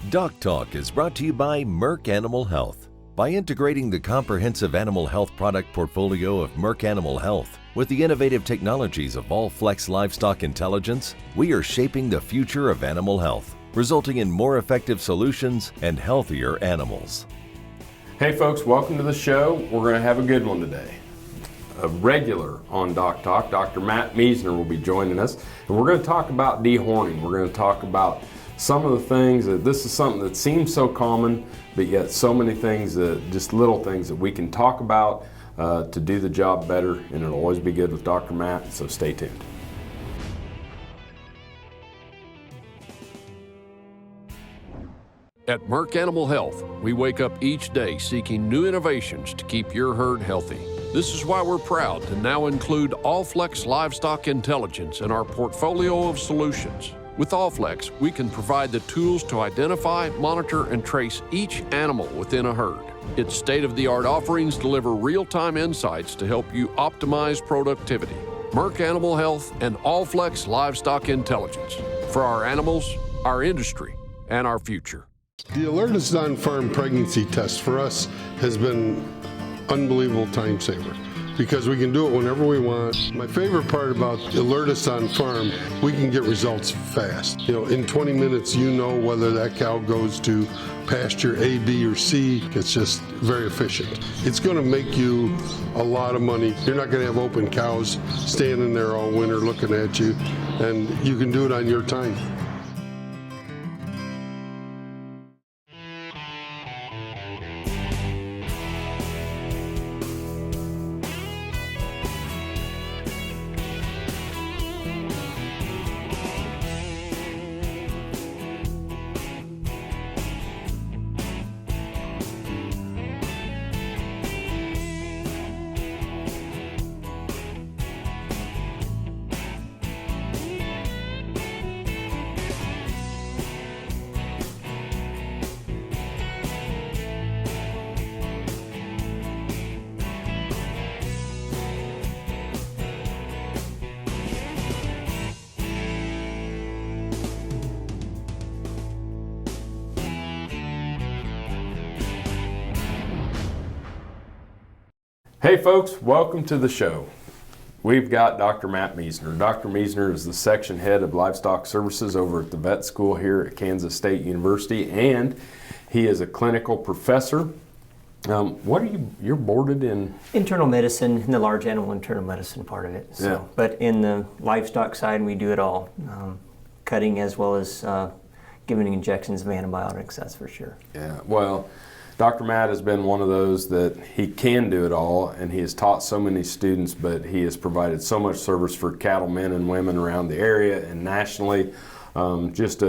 DocTalk is brought to you by Merck Animal Health. By integrating the comprehensive animal health product portfolio of Merck Animal Health with the innovative technologies of All-Flex Livestock Intelligence, we are shaping the future of animal health, resulting in more effective solutions and healthier animals. Hey folks, welcome to the show. We're going to have a good one today. A regular on DocTalk, Dr. Matt Miesner will be joining us, and we're going to talk about dehorning. We're going to talk about some of the things that this is something that seems so common, but yet so many things that just little things that we can talk about to do the job better, and it'll always be good with Dr. Matt, so stay tuned. At Merck Animal Health, we wake up each day seeking new innovations to keep your herd healthy. This is why we're proud to now include All-Flex Livestock Intelligence in our portfolio of solutions. With All-Flex, we can provide the tools to identify, monitor, and trace each animal within a herd. Its state-of-the-art offerings deliver real-time insights to help you optimize productivity. Merck Animal Health and All-Flex Livestock Intelligence for our animals, our industry, and our future. The Alertus on-farm pregnancy test for us has been unbelievable time saver because we can do it whenever we want. My favorite part about Alertus on farm, we can get results fast. In 20 minutes, you know whether that cow goes to pasture A, B, or C. It's just very efficient. It's going to make you a lot of money. You're not going to have open cows standing there all winter looking at you, and you can do it on your time. Hey folks, welcome to the show. We've got Dr. Matt Miesner. Dr. Miesner is the section head of livestock services over at the vet school here at Kansas State University, and he is a clinical professor. You're boarded in? Internal medicine, in the large animal internal medicine part of it. So, yeah. But in the livestock side, we do it all. Cutting as well as giving injections of antibiotics, that's for sure. Yeah, well, Dr. Matt has been one of those that he can do it all, and he has taught so many students, but he has provided so much service for cattlemen and women around the area and nationally. Just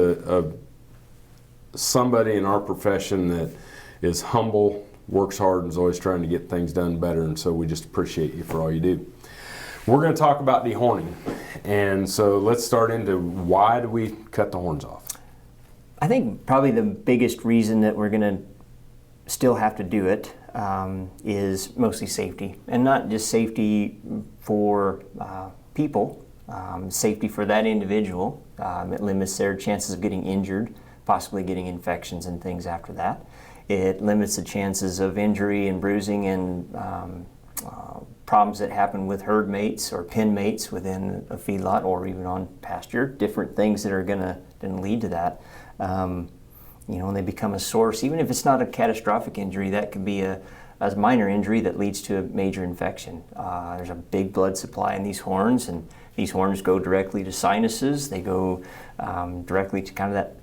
somebody in our profession that is humble, works hard, and is always trying to get things done better, and so we just appreciate you for all you do. We're going to talk about dehorning, and so let's start into why do we cut the horns off? I think probably the biggest reason that we're going to still have to do it is mostly safety, and not just safety for people, safety for that individual. It limits their chances of getting injured, possibly getting infections and things after that. It limits the chances of injury and bruising and problems that happen with herd mates or pen mates within a feedlot or even on pasture, different things that are going to lead to that. And they become a source, even if it's not a catastrophic injury, that could be a minor injury that leads to a major infection. There's a big blood supply in these horns, and these horns go directly to sinuses. They go directly to kind of that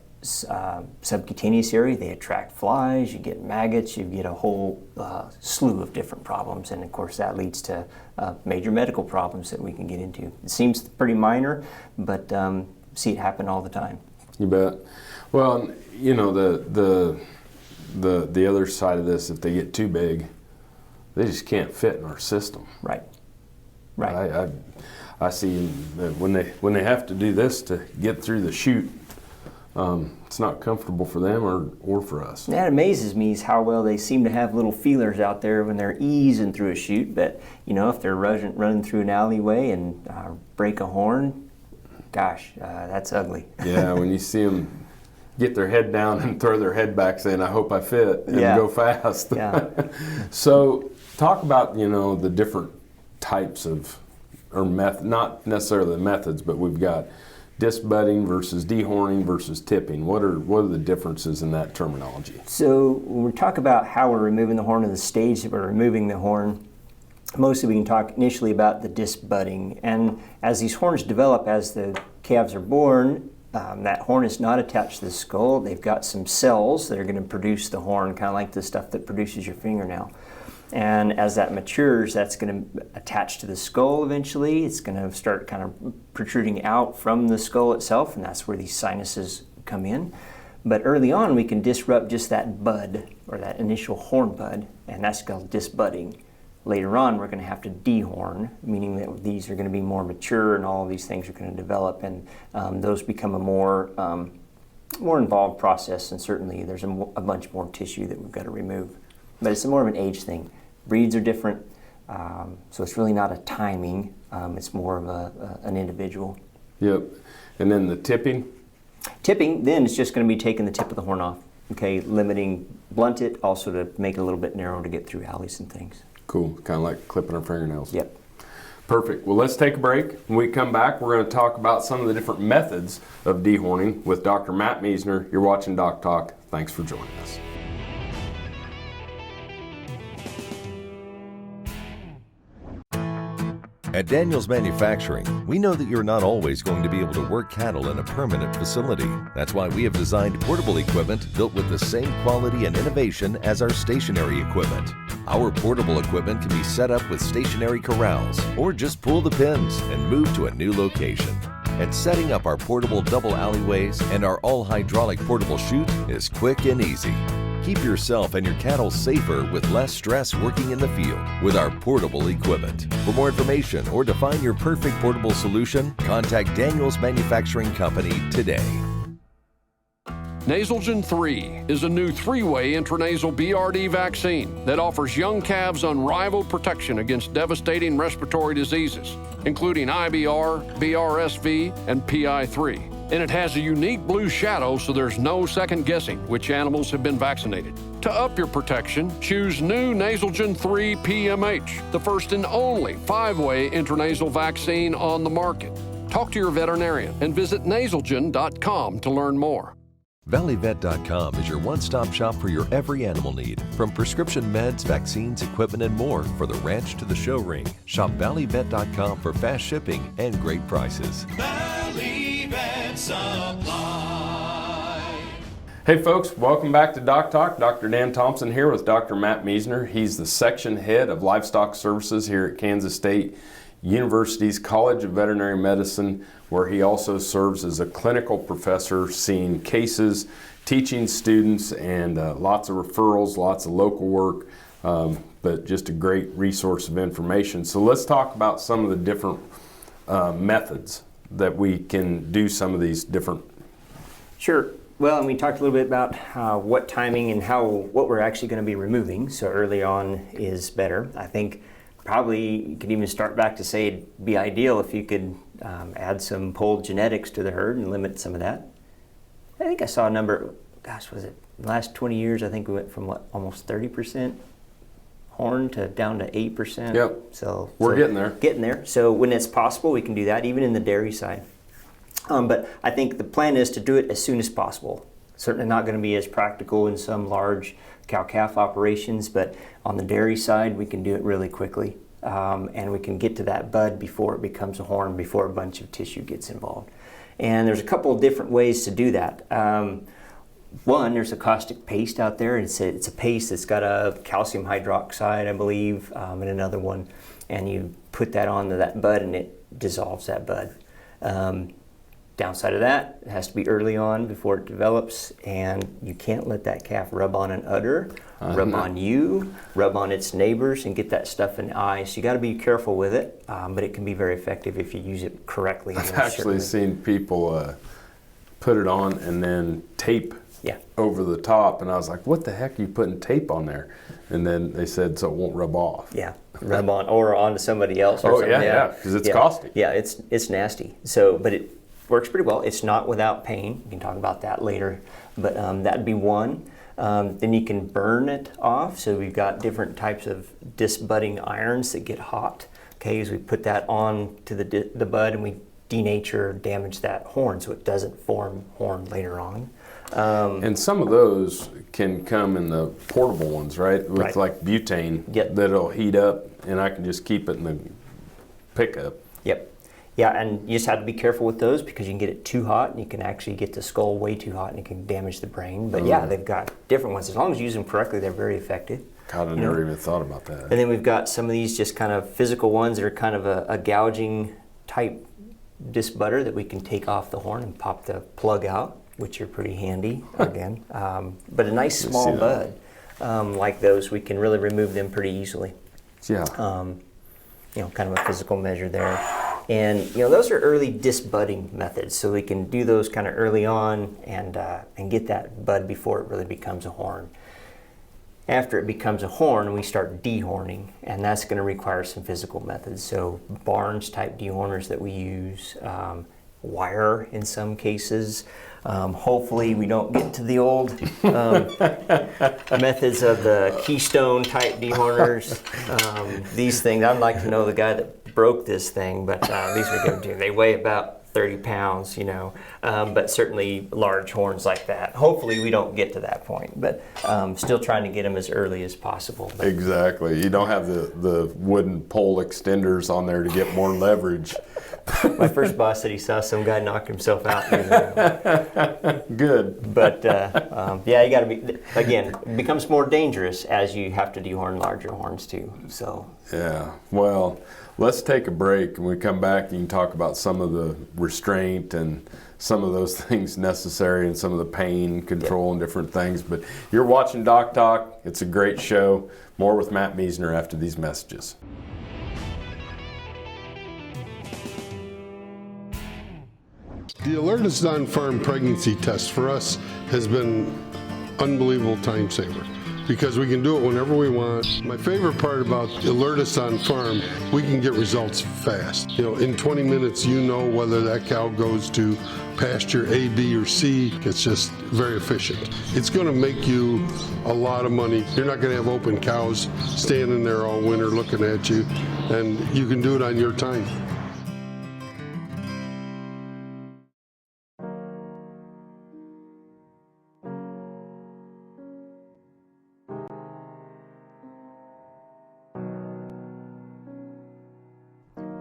subcutaneous area. They attract flies, you get maggots, you get a whole slew of different problems, and of course that leads to major medical problems that we can get into. It seems pretty minor, but see it happen all the time. You bet. Well, the other side of this, if they get too big, they just can't fit in our system. Right. I see that when they have to do this to get through the chute, it's not comfortable for them or for us. That amazes me is how well they seem to have little feelers out there when they're easing through a chute. But if they're running through an alleyway and break a horn, gosh, that's ugly. Yeah, when you see them get their head down and throw their head back saying, I hope I fit, and go fast. Yeah. So talk about, the different types of, or not necessarily the methods, but we've got disbudding versus dehorning versus tipping. What are the differences in that terminology? So when we talk about how we're removing the horn and the stage that we're removing the horn, mostly we can talk initially about the disbudding. And as these horns develop, as the calves are born, that horn is not attached to the skull. They've got some cells that are going to produce the horn, kind of like the stuff that produces your fingernail. And as that matures, that's going to attach to the skull eventually. It's going to start kind of protruding out from the skull itself, and that's where these sinuses come in. But early on, we can disrupt just that bud, or that initial horn bud, and that's called disbudding. Later on, we're going to have to dehorn, meaning that these are going to be more mature and all of these things are going to develop, and those become a more involved process, and certainly there's a bunch more tissue that we've got to remove. But it's more of an age thing. Breeds are different, so it's really not a timing, it's more of an individual. Yep. And then the tipping? Tipping, then, is just going to be taking the tip of the horn off, okay, blunt it, also to make it a little bit narrow to get through alleys and things. Cool, kind of like clipping our fingernails. Yep. Perfect. Well, let's take a break. When we come back, we're going to talk about some of the different methods of dehorning with Dr. Matt Miesner. You're watching DocTalk. Thanks for joining us. At Daniels Manufacturing, we know that you're not always going to be able to work cattle in a permanent facility. That's why we have designed portable equipment built with the same quality and innovation as our stationary equipment. Our portable equipment can be set up with stationary corrals, or just pull the pins and move to a new location. And setting up our portable double alleyways and our all-hydraulic portable chute is quick and easy. Keep yourself and your cattle safer with less stress working in the field with our portable equipment. For more information or to find your perfect portable solution, contact Daniels Manufacturing Company today. Nasalgen 3 is a new 3-way intranasal BRD vaccine that offers young calves unrivaled protection against devastating respiratory diseases, including IBR, BRSV, and PI3. And it has a unique blue shadow, so there's no second guessing which animals have been vaccinated. To up your protection, choose new Nasalgen 3 PMH, the first and only 5-way intranasal vaccine on the market. Talk to your veterinarian and visit nasalgen.com to learn more. ValleyVet.com is your one-stop shop for your every animal need, from prescription meds, vaccines, equipment, and more for the ranch to the show ring. Shop ValleyVet.com for fast shipping and great prices. Valley Vet Supply. Hey folks, welcome back to DocTalk. Dr. Dan Thompson here with Dr. Matt Miesner. He's the section head of livestock services here at Kansas State University's College of Veterinary Medicine, where he also serves as a clinical professor, seeing cases, teaching students, and lots of referrals, lots of local work, but just a great resource of information. So let's talk about some of the different methods that we can do some of these different. Sure. Well, and we talked a little bit about what timing and what we're actually going to be removing. So early on is better. I think probably you could even start back to say it'd be ideal if you could add some polled genetics to the herd and limit some of that. I think I saw a number, was it the last 20 years, I think we went from almost 30% horn to down to 8%. Yep. So we're getting there. Getting there. So when it's possible, we can do that, even in the dairy side. But I think the plan is to do it as soon as possible. Certainly not going to be as practical in some large cow-calf operations, but on the dairy side, we can do it really quickly. And we can get to that bud before it becomes a horn, before a bunch of tissue gets involved. And there's a couple of different ways to do that. One, there's a caustic paste out there. It's a paste that's got a calcium hydroxide, I believe, and another one. And you put that onto that bud and it dissolves that bud. Downside of that, it has to be early on before it develops, and you can't let that calf rub on an udder, rub on you, rub on its neighbors, and get that stuff in the eye. So you got to be careful with it, but it can be very effective if you use it correctly. I've actually seen people put it on and then tape over the top, and I was like, what the heck are you putting tape on there? And then they said, so it won't rub off. Yeah, rub on or onto somebody else. Or because it's caustic. Yeah, it's nasty. So, but works pretty well. It's not without pain. We can talk about that later, but that'd be one. Then you can burn it off. So we've got different types of disbudding irons that get hot. Okay, as we put that on to the bud and we denature or damage that horn so it doesn't form horn later on. And some of those can come in the portable ones, right? With Right. like butane Yep. that'll heat up, and I can just keep it in the pickup. Yep. Yeah, and you just have to be careful with those because you can get it too hot and you can actually get the skull way too hot and it can damage the brain. But yeah, they've got different ones. As long as you use them correctly, they're very effective. God, I never even thought about that. And then we've got some of these just kind of physical ones that are kind of a gouging type disbudder that we can take off the horn and pop the plug out, which are pretty handy again. But a nice small see bud like those, we can really remove them pretty easily. Yeah. Kind of a physical measure there. And those are early disbudding methods, so we can do those kind of early on and get that bud before it really becomes a horn. After it becomes a horn, we start dehorning, and that's going to require some physical methods. So Barnes type dehorners that we use, wire in some cases. Hopefully we don't get to the old methods of the keystone type dehorners. These things, I'd like to know the guy that broke this thing, but these are good too. They weigh about 30 pounds, but certainly large horns like that. Hopefully we don't get to that point, but still trying to get them as early as possible. But Exactly. You don't have the wooden pole extenders on there to get more leverage. my first boss said he saw some guy knock himself out using them. Good. But yeah, you got to be, again, it becomes more dangerous as you have to dehorn larger horns too. So Yeah. Well, let's take a break. When we come back, you can talk about some of the restraint and some of those things necessary and some of the pain control and different things. But you're watching Doc Talk. It's a great show. More with Matt Miesner after these messages. The Alertus on-farm pregnancy test for us has been unbelievable time saver because we can do it whenever we want. My favorite part about Alertus on-farm, we can get results fast. In 20 minutes, whether that cow goes to pasture A, B, or C. It's just very efficient. It's going to make you a lot of money. You're not going to have open cows standing there all winter looking at you, and you can do it on your time.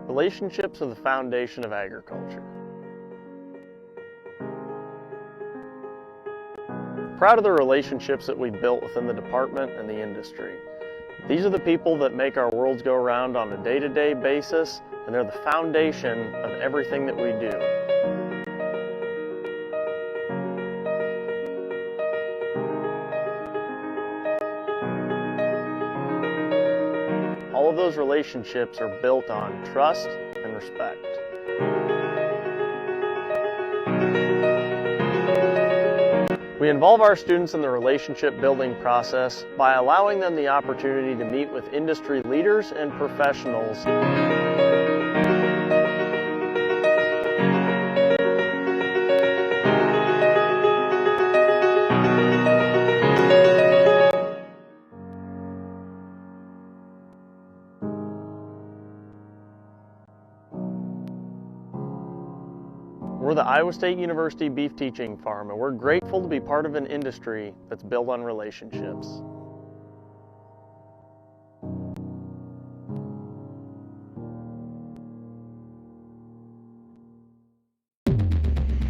Relationships are the foundation of agriculture. Proud of the relationships that we've built within the department and the industry. These are the people that make our worlds go around on a day-to-day basis, and they're the foundation of everything that we do. All of those relationships are built on trust and respect. We involve our students in the relationship building process by allowing them the opportunity to meet with industry leaders and professionals. We're the Iowa State University Beef Teaching Farm, and we're grateful to be part of an industry that's built on relationships.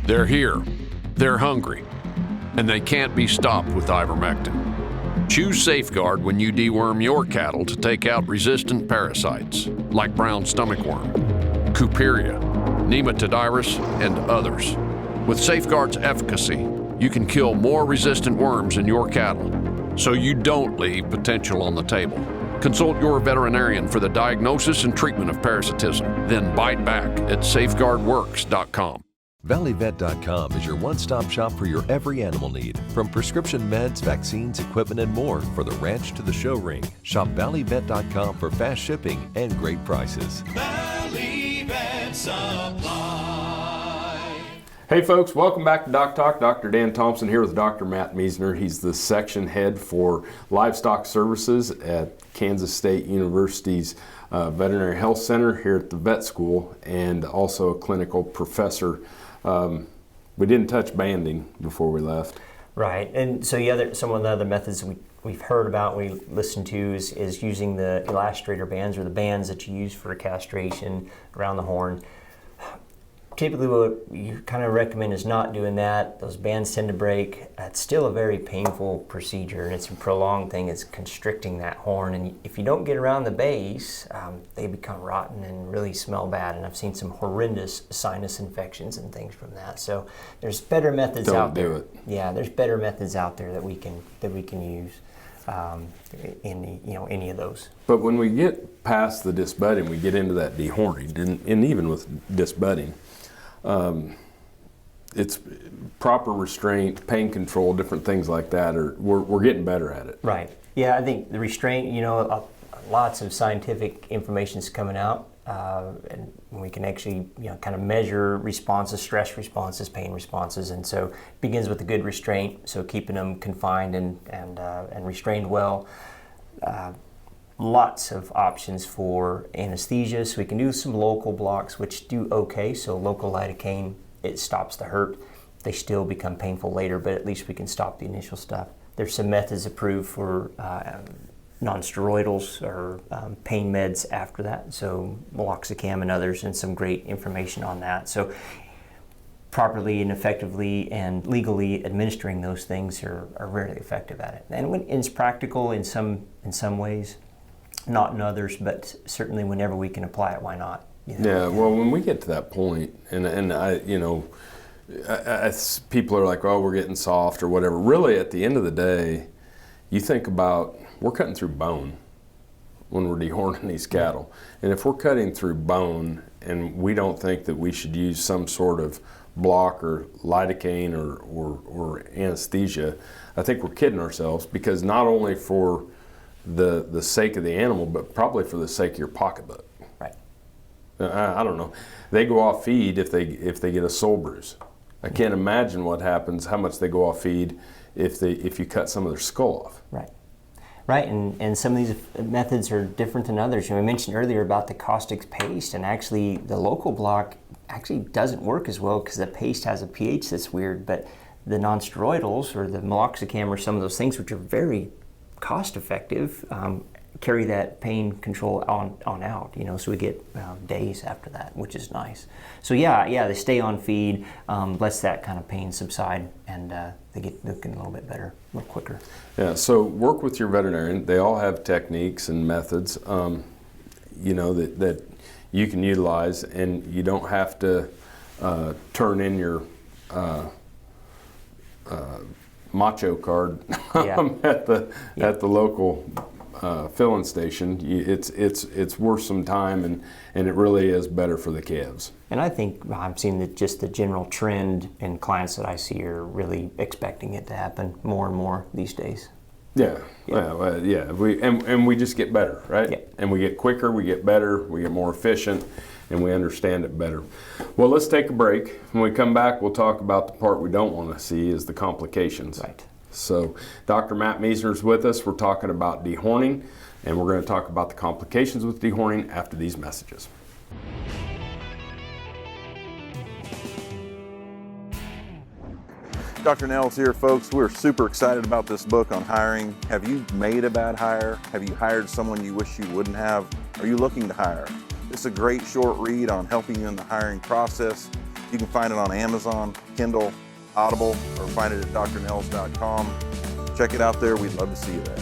They're here, they're hungry, and they can't be stopped with ivermectin. Choose Safeguard when you deworm your cattle to take out resistant parasites like brown stomach worm, Cuperia, Nematodyrus, and others. With Safeguard's efficacy, you can kill more resistant worms in your cattle, so you don't leave potential on the table. Consult your veterinarian for the diagnosis and treatment of parasitism. Then bite back at safeguardworks.com. ValleyVet.com is your one-stop shop for your every animal need, from prescription meds, vaccines, equipment, and more for the ranch to the show ring. Shop ValleyVet.com for fast shipping and great prices. Valley Vet Supply. Hey folks, welcome back to DocTalk. Dr. Dan Thompson here with Dr. Matt Miesner. He's the section head for livestock services at Kansas State University's Veterinary Health Center here at the vet school, and also a clinical professor. We didn't touch banding before we left. Right, and so some of the other methods we've heard about, we listened to, is using the elastrator bands, or the bands that you use for castration around the horn. Typically what you kind of recommend is not doing that. Those bands tend to break. It's still a very painful procedure, and it's a prolonged thing. It's constricting that horn, and if you don't get around the base, they become rotten and really smell bad, and I've seen some horrendous sinus infections and things from that. So there's better methods out there. Don't do it. Yeah, there's better methods out there that we can use in any of those. But when we get past the disbudding, we get into that dehorning, and even with disbudding, it's proper restraint, pain control, different things like that. We're getting better at it. Right. Yeah, I think the restraint, lots of scientific information is coming out, and we can actually, kind of measure responses, stress responses, pain responses, and so it begins with a good restraint. So keeping them confined and restrained well. Lots of options for anesthesia. So we can do some local blocks, which do okay. So local lidocaine, it stops the hurt. They still become painful later, but at least we can stop the initial stuff. There's some methods approved for non-steroidals or pain meds after that. So meloxicam and others, and some great information on that. So properly and effectively and legally administering those things are really effective at it. And when it's practical in some ways, not in others, but certainly whenever we can apply it, why not? Yeah, well, when we get to that point, and I people are like, oh, we're getting soft or whatever. Really, at the end of the day, you think about, we're cutting through bone when we're dehorning these cattle. And if we're cutting through bone and we don't think that we should use some sort of block or lidocaine or anesthesia, I think we're kidding ourselves, because not only for the sake of the animal, but probably for the sake of your pocketbook. Right. I don't know. They go off feed if they get a sole bruise. I can't imagine what happens, how much they go off feed if you cut some of their skull off. Right. Right, and some of these methods are different than others. We mentioned earlier about the caustic paste, and actually the local block actually doesn't work as well because the paste has a pH that's weird, but the non-steroidals or the meloxicam or some of those things, which are very cost effective, carry that pain control on out, so we get days after that, which is nice. So yeah, they stay on feed, lets that kind of pain subside, and they get looking a little bit better, a little quicker. Yeah, so work with your veterinarian. They all have techniques and methods, that you can utilize, and you don't have to turn in your macho card at the local filling station. It's worth some time, and it really is better for the calves. And I think I'm seeing that just the general trend in clients that I see are really expecting it to happen more and more these days. Yeah. We just get better, right? Yeah. And we get quicker, we get better, we get more efficient, and we understand it better. Well, let's take a break. When we come back, we'll talk about the part we don't want to see, is the complications. Right. So Dr. Matt Meisner is with us. We're talking about dehorning, and we're going to talk about the complications with dehorning after these messages. Dr. Nels here, folks. We're super excited about this book on hiring. Have you made a bad hire? Have you hired someone you wish you wouldn't have? Are you looking to hire? It's a great short read on helping you in the hiring process. You can find it on Amazon, Kindle, Audible, or find it at drnels.com. Check it out there. We'd love to see you there.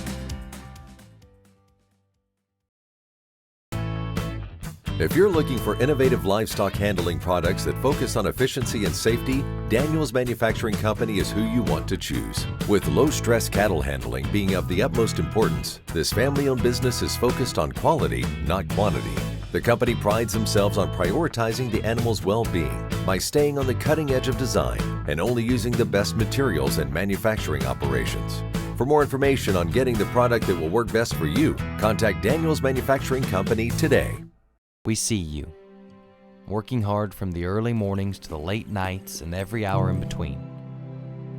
If you're looking for innovative livestock handling products that focus on efficiency and safety, Daniels Manufacturing Company is who you want to choose. With low-stress cattle handling being of the utmost importance, this family-owned business is focused on quality, not quantity. The company prides themselves on prioritizing the animal's well-being by staying on the cutting edge of design and only using the best materials and manufacturing operations. For more information on getting the product that will work best for you, contact Daniels Manufacturing Company today. We see you. working hard from the early mornings to the late nights and every hour in between.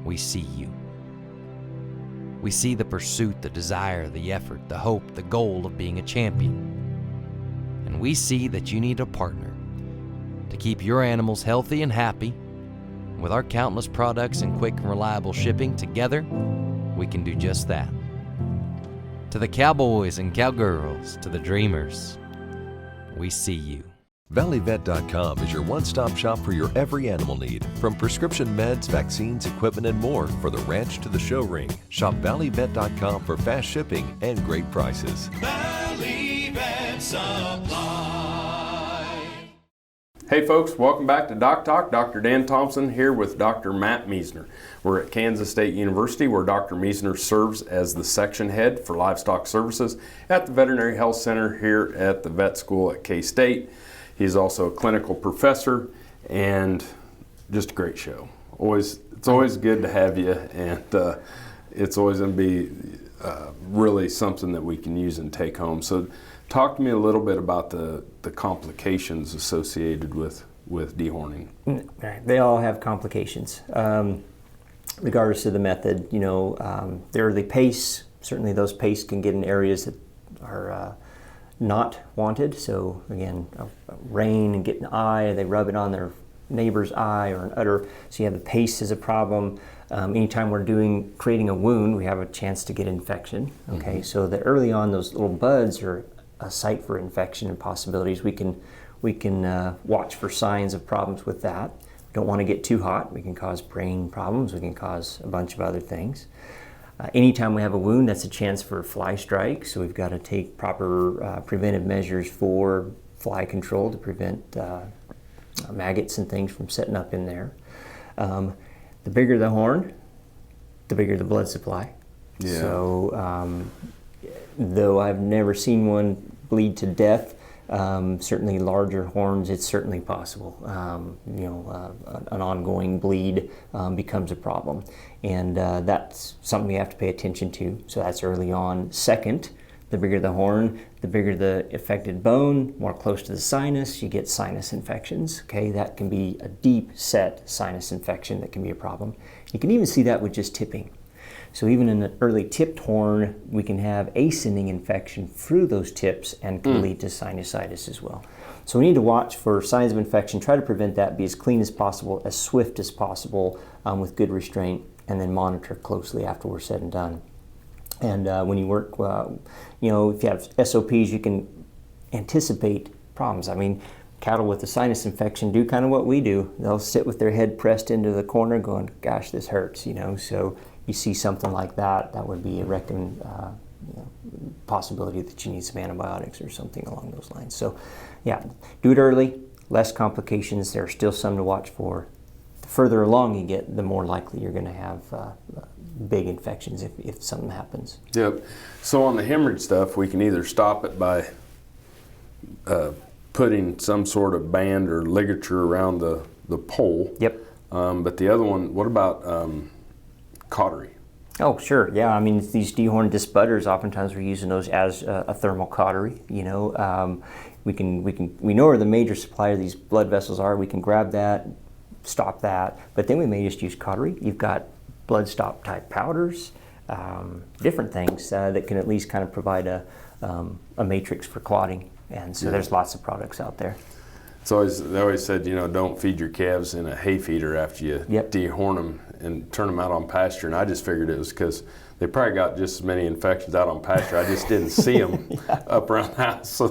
We see you. We see the pursuit, the desire, the effort, the hope, the goal of being a champion. And we see that you need a partner to keep your animals healthy and happy. With our countless products and quick and reliable shipping, together, we can do just that. To the cowboys and cowgirls, to the dreamers, we see you. ValleyVet.com is your one-stop shop for your every animal need, from prescription meds, vaccines, equipment, and more for the ranch to the show ring. Shop ValleyVet.com for fast shipping and great prices. Valley Vet Supply. Hey folks, welcome back to DocTalk. Dr. Dan Thompson here with Dr. Matt Miesner. We're at Kansas State University, where Dr. Miesner serves as the section head for livestock services at the Veterinary Health Center here at the vet school at K-State. He's also a clinical professor, and just a great show. It's always good to have you, and it's always going to be really something that we can use and take home. So talk to me a little bit about the complications associated with dehorning. They all have complications, regardless of the method. The early pace, certainly those pace can get in areas that are not wanted. So again, rain and get an eye, they rub it on their neighbor's eye or an udder. So you have the pace is a problem. Anytime we're creating a wound, we have a chance to get infection. Okay, so that early on, those little buds are a site for infection and possibilities. We can watch for signs of problems with that. We don't want to get too hot. We can cause brain problems. We can cause a bunch of other things. Anytime we have a wound, that's a chance for fly strike, so we've got to take proper preventive measures for fly control to prevent maggots and things from setting up in there. The bigger the horn, the bigger the blood supply. Yeah. So, though I've never seen one bleed to death, certainly larger horns, it's certainly possible. An ongoing bleed becomes a problem. And that's something we have to pay attention to. So that's early on. Second, the bigger the horn, the bigger the affected bone, more close to the sinus, you get sinus infections. Okay, that can be a deep set sinus infection that can be a problem. You can even see that with just tipping. So even in an early tipped horn, we can have ascending infection through those tips and can lead to sinusitis as well. So we need to watch for signs of infection, try to prevent that, be as clean as possible, as swift as possible, with good restraint, and then monitor closely after we're said and done. And when you work, if you have SOPs, you can anticipate problems. I mean, cattle with a sinus infection do kind of what we do. They'll sit with their head pressed into the corner going, gosh, this hurts, So you see something like that, that would be a possibility that you need some antibiotics or something along those lines. So yeah, do it early, less complications. There are still some to watch for. The further along you get, the more likely you're going to have big infections if something happens. Yep. So on the hemorrhage stuff, we can either stop it by putting some sort of band or ligature around the pole. Yep. But the other one, what about cautery? Oh, sure. Yeah. I mean, these dehorned disbudders, oftentimes we're using those as a thermal cautery. We know where the major supply of these blood vessels are. We can grab that, stop that, but then we may just use cautery. You've got blood stop type powders, different things that can at least kind of provide a matrix for clotting. And so there's lots of products out there. They always said, don't feed your calves in a hay feeder after you dehorn them and turn them out on pasture. And I just figured it was because they probably got just as many infections out on pasture. I just didn't see them up around the house.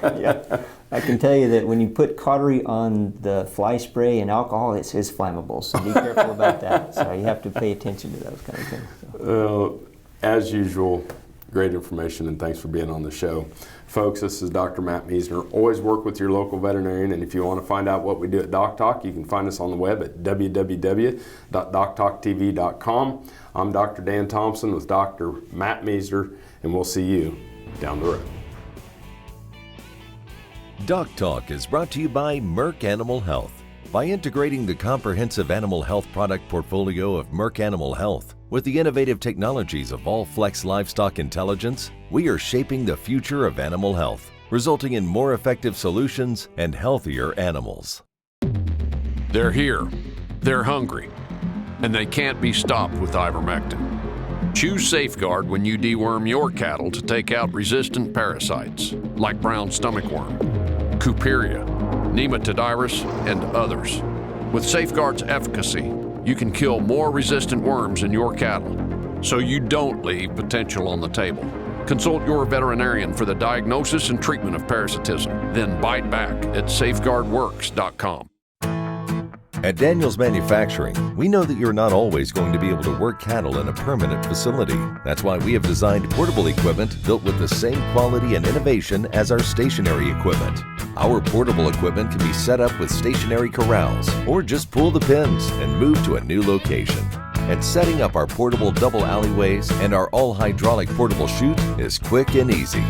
Yeah, I can tell you that when you put cautery on the fly spray and alcohol, it is flammable. So be careful about that. So you have to pay attention to those kind of things. So. As usual, great information, and thanks for being on the show. Folks, this is Dr. Matt Miesner. Always work with your local veterinarian, and if you want to find out what we do at DocTalk, you can find us on the web at www.doctalktv.com. I'm Dr. Dan Thompson with Dr. Matt Miesner, and we'll see you down the road. DocTalk is brought to you by Merck Animal Health. By integrating the comprehensive animal health product portfolio of Merck Animal Health with the innovative technologies of All Flex Livestock Intelligence, we are shaping the future of animal health. resulting in more effective solutions and healthier animals. They're here, they're hungry, and they can't be stopped with ivermectin. Choose Safeguard when you deworm your cattle to take out resistant parasites like brown stomach worm, Cooperia, Nematodirus, and others. With Safeguard's efficacy, you can kill more resistant worms in your cattle, so you don't leave potential on the table. Consult your veterinarian for the diagnosis and treatment of parasitism. Then bite back at safeguardworks.com. At Daniels Manufacturing, we know that you're not always going to be able to work cattle in a permanent facility. That's why we have designed portable equipment built with the same quality and innovation as our stationary equipment. Our portable equipment can be set up with stationary corrals, or just pull the pins and move to a new location. And setting up our portable double alleyways and our all-hydraulic portable chute is quick and easy.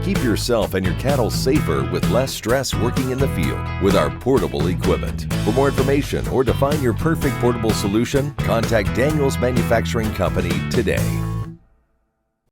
Keep yourself and your cattle safer with less stress working in the field with our portable equipment. For more information or to find your perfect portable solution, contact Daniels Manufacturing Company today.